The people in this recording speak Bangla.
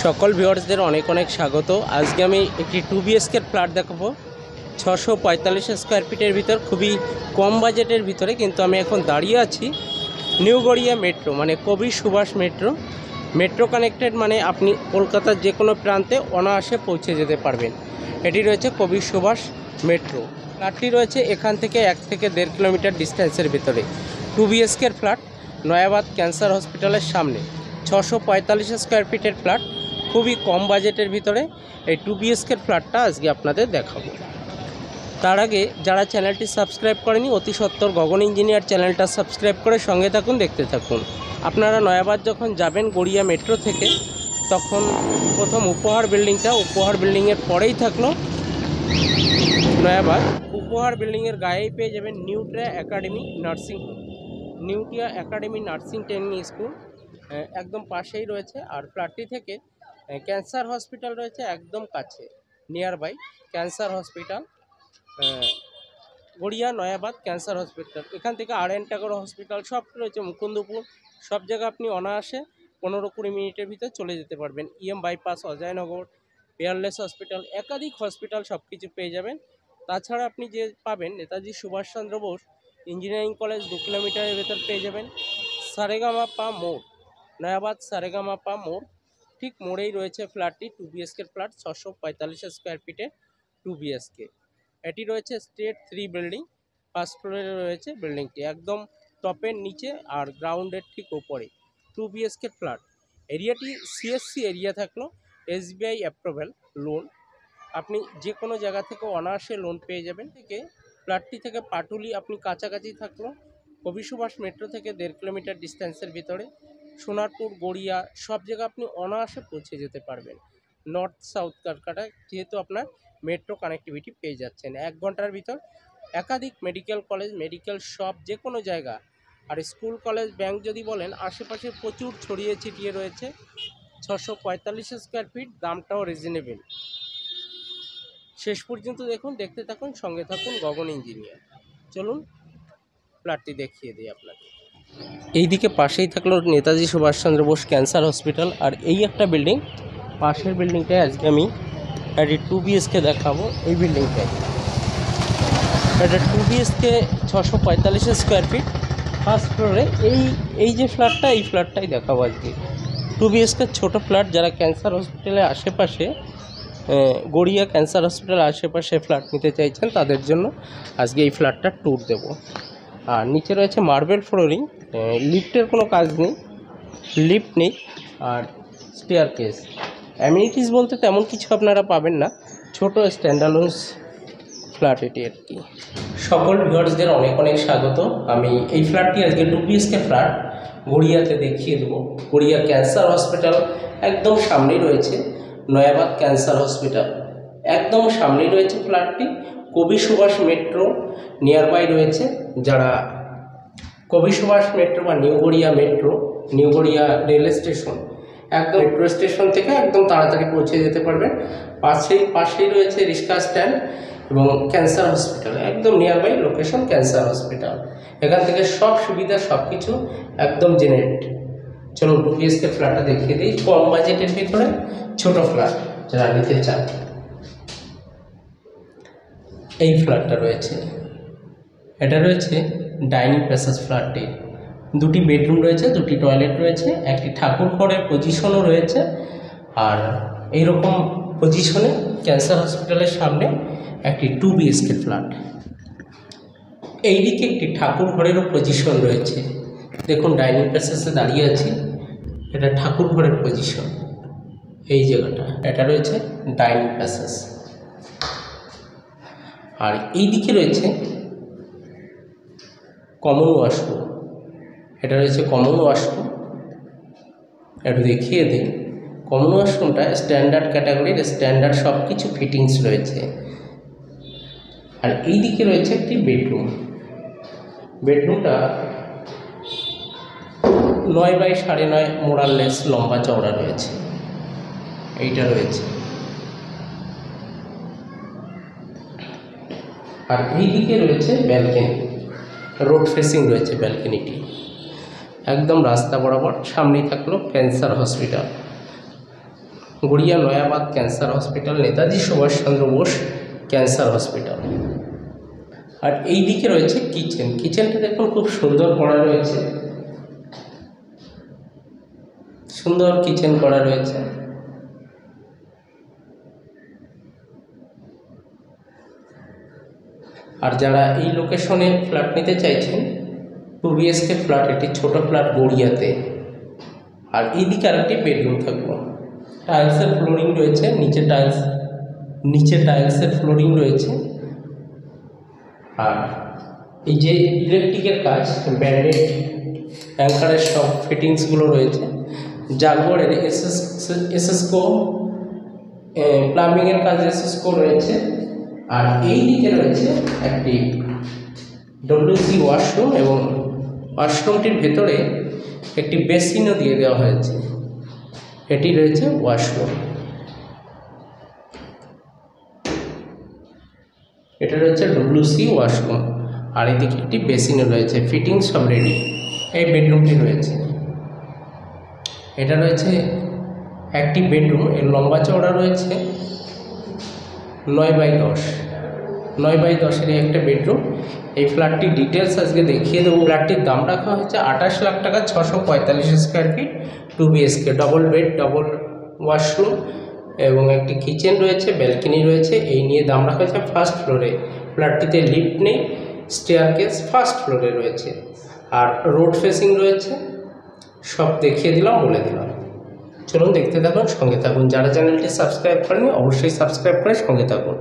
সকল ভিউয়ার্সদের অনেক অনেক স্বাগত। আজকে আমি একটি 2 BHK ফ্ল্যাট দেখাবো 645 স্কোয়ার ফিটের ভিতর, খুবই কম বাজেটের ভিতরে। কিন্তু আমি এখন দাঁড়িয়ে আছি নিউ গড়িয়া মেট্রো, মানে কবি সুভাষ মেট্রো কানেক্টেড, মানে আপনি কলকাতার যে কোনো প্রান্তে অনায়াসে পৌঁছে যেতে পারবেন। এটি রয়েছে কবি সুভাষ মেট্রো। ফ্ল্যাটটি রয়েছে এখান থেকে 1 থেকে 1.5 কিলোমিটার ডিস্টেন্সের ভিতরে। 2 BHK ফ্ল্যাট, নয়াবাদ ক্যান্সার হসপিটালের সামনে, 645 স্কোয়ার ফিটের ফ্ল্যাট, খুবই কম বাজেটের ভিতরে। এই 2 BHK ফ্ল্যাটটা আজকে আপনাদের দেখাবো। তার আগে যারা চ্যানেলটি সাবস্ক্রাইব করেনি, অতি সত্বর গগন ইঞ্জিনিয়ার চ্যানেলটা সাবস্ক্রাইব করে সঙ্গে থাকুন, দেখতে থাকুন। আপনারা নয়াবাদ যখন যাবেন গড়িয়া মেট্রো থেকে, তখন প্রথম উপহার বিল্ডিংয়ের পরেই থাকলো নয়াবাদ। উপহার বিল্ডিংয়ের গায়েই পেয়ে যাবেন Neotia academy nursing training school, একদম পাশেই রয়েছে। আর ফ্ল্যাটটি থেকে ক্যান্সার হসপিটাল রয়েছে একদম কাছে, nearby cancer hospital, Garia Nayabad cancer hospital. এখান থেকে RN টাগোর হসপিটাল সব রয়েছে, মুকুন্দপুর, সব জায়গা আপনি অনায়াসে 15-20 মিনিটের ভিতরে চলে যেতে পারবেন। বাইপাস, অজয়নগর, পেয়ারলেস হসপিটাল, একাধিক হসপিটাল, সব কিছু পেয়ে যাবেন। তাছাড়া আপনি যে পাবেন নেতাজি সুভাষচন্দ্র বোস ইঞ্জিনিয়ারিং কলেজ 2 কিলোমিটারের ভেতর পেয়ে যাবেন। সারেগামাপা মোড়, নয়াবাদ সারেগামাপা মোড়, ঠিক মোড়েই রয়েছে ফ্ল্যাটটি। 2 BHK ফ্ল্যাট, 645 স্কোয়ার ফিটে 2 BHK। এটি রয়েছে স্টেট 3 বিল্ডিং, ফার্স্ট ফ্লোরে রয়েছে বিল্ডিংটি, একদম টপের নিচে আর গ্রাউন্ডের ঠিক ওপরে 2 BHK ফ্ল্যাট। এরিয়াটি CSC এরিয়া থাকলো, SBI অ্যাপ্রুভেল লোন, আপনি যে কোনো জায়গা থেকে অনায়াসে লোন পেয়ে যাবেন। ফ্ল্যাটটি থেকে পাটুলি আপনি কাছাকাছি থাকলো, কবি সুভাষ মেট্রো থেকে 1.5 কিলোমিটার ডিস্টেন্সের ভিতরে, সোনারপুর, গড়িয়া, সব জায়গা আপনি অনায়াসে পৌঁছে যেতে পারবেন। নর্থ সাউথ কলকাতায় যেহেতু আপনার মেট্রো কানেক্টিভিটি পেয়ে যাচ্ছেন, 1 ঘন্টার ভিতর একাধিক মেডিকেল কলেজ, মেডিকেল শপ, যে কোনো জায়গা। আর স্কুল, কলেজ, ব্যাংক যদি বলেন, আশেপাশে প্রচুর ছড়িয়ে ছিটিয়ে রয়েছে। 645 স্কোয়ার ফিট, দামটাও রিজনেবল। শেষ পর্যন্ত দেখুন, দেখতে থাকুন, সঙ্গে থাকুন গগন ইঞ্জিনিয়ার। চলুন ফ্ল্যাটটি দেখিয়ে দিই আপনাকে। এইদিকে পাশেই থাকলো নেতাজি সুভাষচন্দ্র বোস ক্যান্সার হসপিটাল, আর এই একটা বিল্ডিং, পাশের বিল্ডিংটায় আজকে আমি এটি 2 BHK দেখাবো। এই বিল্ডিংটায় এটা 2 BHK 645 স্কোয়ার ফিট, ফার্স্ট ফ্লোরে। এই যে ফ্ল্যাটটা, এই ফ্ল্যাটটাই দেখাবো আজকে। 2 BHK ছোটো ফ্ল্যাট, যারা ক্যান্সার হসপিটালের আশেপাশে, গড়িয়া ক্যান্সার হসপিটালের আশেপাশে ফ্ল্যাট নিতে চাইছেন, তাদের জন্য আজকে এই ফ্ল্যাটটার ট্যুর দেব। আর নিচে রয়েছে মার্বেল ফ্লোরিং, লিফটের কোনো কাজ নেই, লিফট নেই, আর স্টেয়ারকেস। অ্যামিনিটিস বলতে তেমন কিছু আপনারা পাবেন না, ছোট স্ট্যান্ডালোন ফ্ল্যাট এটি আর কি। সকল ভিউয়ার্সদের অনেক অনেক স্বাগত। আমি এই ফ্ল্যাটটি আজকে 2 BHK ফ্ল্যাট গড়িয়াতে দেখিয়ে দেবো। গড়িয়া ক্যান্সার হসপিটাল একদম সামনেই রয়েছে, নয়াবাদ ক্যান্সার হসপিটাল একদম সামনেই রয়েছে ফ্ল্যাটটি। কবি সুভাষ মেট্রো নিয়ার বাই রয়েছে। যারা কবি সুভাষ মেট্রো বা নিউ গড়িয়া রেল স্টেশন, একদম মেট্রো স্টেশন থেকে একদম তাড়াতাড়ি পৌঁছে যেতে পারবেন। পাশেই রয়েছে রিক্সা স্ট্যান্ড এবং ক্যান্সার হসপিটাল, একদম nearby location cancer hospital. এখান থেকে সব সুবিধা, সব কিছু একদম জেনারেট। চলুন 2 BHK ফ্ল্যাটটা দেখিয়ে দিই, কম বাজেটের ভিতরে ছোট ফ্ল্যাট যারা নিতে চান। এই ফ্ল্যাটটা রয়েছে, এটা রয়েছে ডাইনিং প্যাসেজ ফ্ল্যাটটি। 2টি বেডরুম রয়েছে, 2টি টয়লেট রয়েছে, একটি ঠাকুর ঘরের পজিশনও রয়েছে। আর এইরকম পজিশনে ক্যান্সার হসপিটালের সামনে একটি 2 BHK ফ্ল্যাট। এইদিকে একটি ঠাকুর ঘরেরও পজিশন রয়েছে। দেখুন, ডাইনিং প্যাসেজে দাঁড়িয়ে আছি, এটা ঠাকুর ঘরের পজিশন। এই জায়গাটা, এটা রয়েছে ডাইনিং প্যাসেজ। আর এইদিকে রয়েছে কমন ওয়াশরুম, এটা রয়েছে কমন ওয়াশরুম। একটু দেখিয়ে দিই, কমন ওয়াশরুমটা স্ট্যান্ডার্ড ক্যাটাগরির, স্ট্যান্ডার্ড সব কিছু ফিটিংস রয়েছে। আর এইদিকে রয়েছে একটি বেডরুমটা 9 বাই 9.5 মোরাললেস লম্বা চওড়া রয়েছে, এইটা রয়েছে। আর এইদিকে রয়েছে ব্যালকনি, রোড ফেসিং রয়েছে ব্যালকনিটি, একদম রাস্তা বরাবর। সামনেই থাকলো cancer hospital. Garia Nayabad cancer hospital, Netaji Subhash Chandra Bose cancer hospital. আর এই দিকে রয়েছে কিচেন। কিচেনটা দেখুন খুব সুন্দর করা রয়েছে, সুন্দর কিচেন করা রয়েছে। আর যারা এই লোকেশনে ফ্ল্যাট নিতে চাইছেন, 2 BHK ফ্ল্যাট, একটি ছোট ফ্ল্যাট গড়িয়াতে। আর এইদিকে আরেকটি বেডরুম থাকবে। টাইলসের ফ্লোরিং রয়েছে, নিচে টাইলসের ফ্লোরিং রয়েছে। আর এই যে ইলেকট্রিকের কাজ, ব্যান্ডেড অ্যাঙ্কারের সব ফিটিংসগুলো রয়েছে। জাগবরের এসএসকো প্লাম্বিংয়ের কাজ এসএসকো রয়েছে। আর এই দিকে রয়েছে একটি WC ওয়াশরুম, এবং ওয়াশরুমটির ভেতরে একটি বেসিনও দিয়ে দেওয়া হয়েছে। এটি রয়েছে ওয়াশরুম, এটা রয়েছে WC ওয়াশরুম। আর এদিকে একটি বেসিনও রয়েছে, ফিটিংস সব রেডি। এই বেডরুমটি রয়েছে, এটা রয়েছে একটি বেডরুম। এর লম্বা চওড়া রয়েছে 9x10, 9x10 একটা বেডরুম। এই ফ্ল্যাটটির ডিটেলস আজকে দেখিয়ে দেবো। ফ্ল্যাটটির দাম রাখা হয়েছে 28 লাখ টাকা, 645 square feet, 2 BHK, double bed, double washroom এবং একটি কিচেন রয়েছে, ব্যালকনি রয়েছে। এই নিয়ে দাম রাখা হয়েছে ফার্স্ট ফ্লোরে। ফ্ল্যাটটিতে লিফট নেই, স্টেয়ারকেস ফার্স্ট ফ্লোরে রয়েছে। আর রোড ফেসিং রয়েছে। সব দেখিয়ে দিলাম, বলে দিলাম। চলুন দেখতে থাকুন, সঙ্গে থাকুন। যারা চ্যানেলটি সাবস্ক্রাইব করেনি অবশ্যই সাবস্ক্রাইব করে সঙ্গে থাকুন।